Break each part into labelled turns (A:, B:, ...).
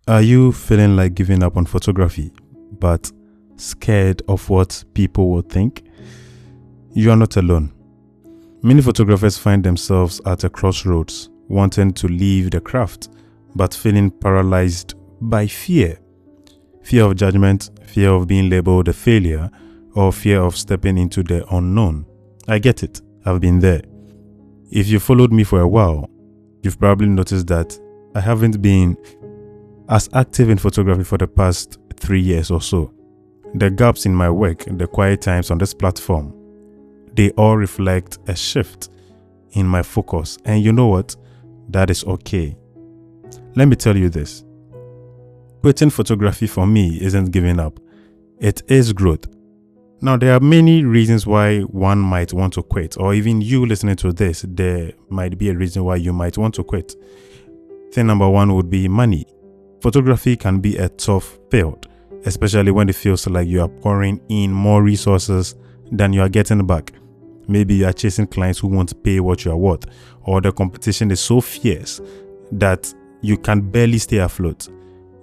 A: Are you feeling like giving up on photography, but scared of what people will think? You are not alone. Many photographers find themselves at a crossroads, wanting to leave the craft, but feeling paralyzed by fear. Fear of judgment, fear of being labeled a failure, or fear of stepping into the unknown. I get it. I've been there. If you followed me for a while, you've probably noticed that I haven't been as active in photography for the past 3 years or so. The gaps in my work, the quiet times on this platform, they all reflect a shift in my focus. And you know what? That is okay. Let me tell you this. Quitting photography for me isn't giving up. It is growth. Now, there are many reasons why one might want to quit, or even you listening to this, there might be a reason why you might want to quit. Thing number one would be money. Photography can be a tough field, especially when it feels like you are pouring in more resources than you are getting back. Maybe you are chasing clients who won't pay what you are worth, or the competition is so fierce that you can barely stay afloat.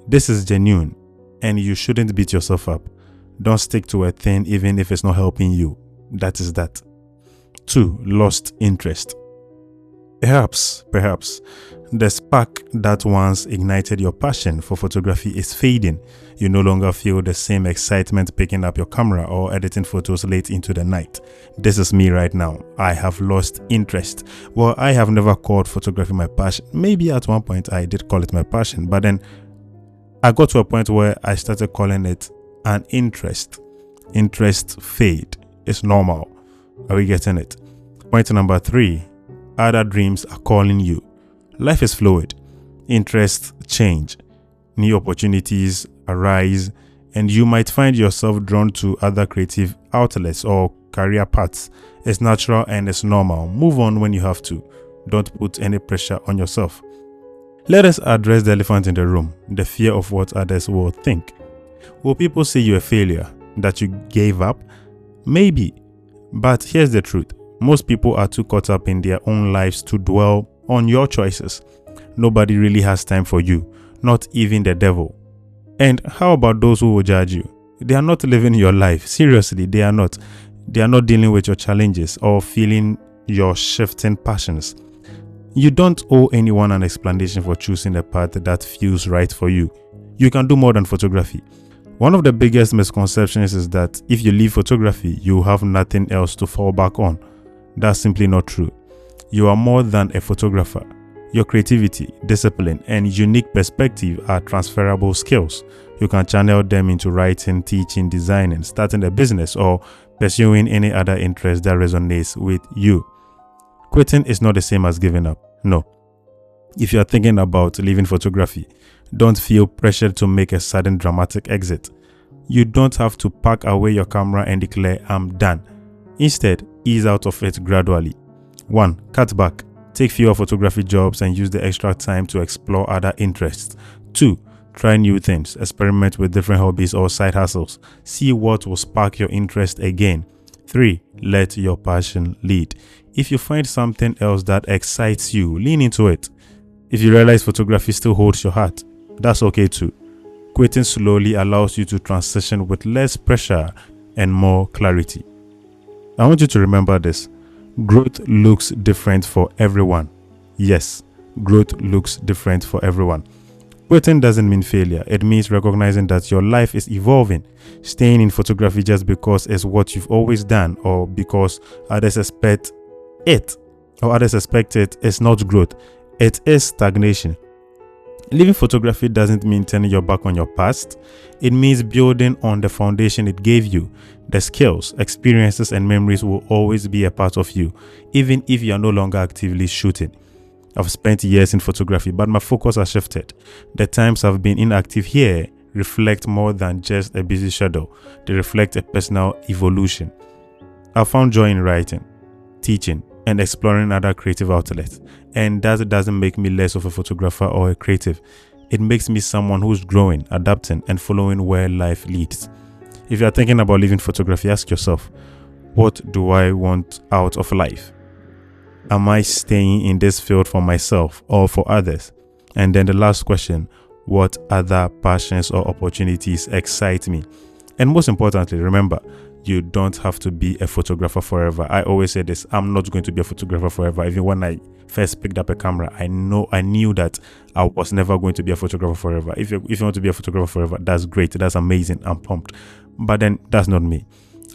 A: This is genuine, and you shouldn't beat yourself up. Don't stick to a thing even if it's not helping you. That is that. 2. Lost interest. Perhaps, the spark that once ignited your passion for photography is fading. You no longer feel the same excitement picking up your camera or editing photos late into the night. This is me right now. I have lost interest. Well, I have never called photography my passion. Maybe at one point I did call it my passion, but then I got to a point where I started calling it an interest. Interest fade. It's normal. Are we getting it? Point number 3. Other dreams are calling you. Life is fluid. Interests change. New opportunities arise, and you might find yourself drawn to other creative outlets or career paths. It's natural and it's normal. Move on when you have to. Don't put any pressure on yourself. Let us address the elephant in the room, the fear of what others will think. Will people say you're a failure, that you gave up? Maybe. But here's the truth. Most people are too caught up in their own lives to dwell on your choices. Nobody really has time for you, not even the devil. And how about those who will judge you? They are not living your life. Seriously, they are not. They are not dealing with your challenges or feeling your shifting passions. You don't owe anyone an explanation for choosing a path that feels right for you. You can do more than photography. One of the biggest misconceptions is that if you leave photography, you have nothing else to fall back on. That's simply not true. You are more than a photographer. Your creativity, discipline, and unique perspective are transferable skills. You can channel them into writing, teaching, designing, starting a business, or pursuing any other interest that resonates with you. Quitting is not the same as giving up. No. If you are thinking about leaving photography, don't feel pressured to make a sudden dramatic exit. You don't have to pack away your camera and declare, "I'm done." Instead, ease out of it gradually. 1. Cut back. Take fewer photography jobs and use the extra time to explore other interests. 2. Try new things. Experiment with different hobbies or side hustles. See what will spark your interest again. 3. Let your passion lead. If you find something else that excites you, lean into it. If you realize photography still holds your heart, that's okay too. Quitting slowly allows you to transition with less pressure and more clarity. I want you to remember this. Growth looks different for everyone. Yes, growth looks different for everyone. Quitting doesn't mean failure. It means recognizing that your life is evolving. Staying in photography just because it's what you've always done or because others expect it is not growth. It is stagnation. Leaving photography doesn't mean turning your back on your past. It means building on the foundation it gave you. The skills, experiences, and memories will always be a part of you, even if you are no longer actively shooting. I've spent years in photography, but my focus has shifted. The times I've been inactive here reflect more than just a busy schedule. They reflect a personal evolution. I found joy in writing, teaching, and exploring other creative outlets. And that doesn't make me less of a photographer or a creative. It makes me someone who's growing, adapting, and following where life leads. If you're thinking about leaving photography, ask yourself, what do I want out of life? Am I staying in this field for myself or for others? And then the last question, What other passions or opportunities excite me? And most importantly, remember, you don't have to be a photographer forever. I always say this, I'm not going to be a photographer forever. Even when I first picked up a camera, I knew that I was never going to be a photographer forever. If you want to be a photographer forever, that's great. That's amazing. I'm pumped. But then that's not me.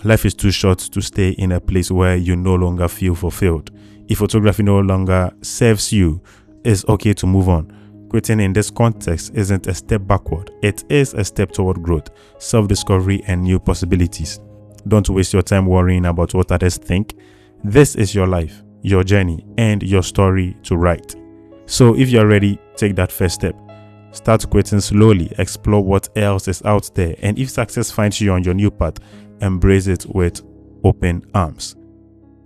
A: Life is too short to stay in a place where you no longer feel fulfilled. If photography no longer serves you, it's okay to move on. Quitting in this context isn't a step backward. It is a step toward growth, self-discovery, and new possibilities. Don't waste your time worrying about what others think. This is your life, your journey, and your story to write. So if you're ready, take that first step. Start quitting slowly, explore what else is out there, and if success finds you on your new path, embrace it with open arms.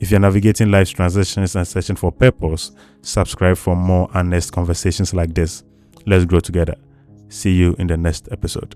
A: If you're navigating life's transitions and searching for purpose, subscribe for more honest conversations like this. Let's grow together. See you in the next episode.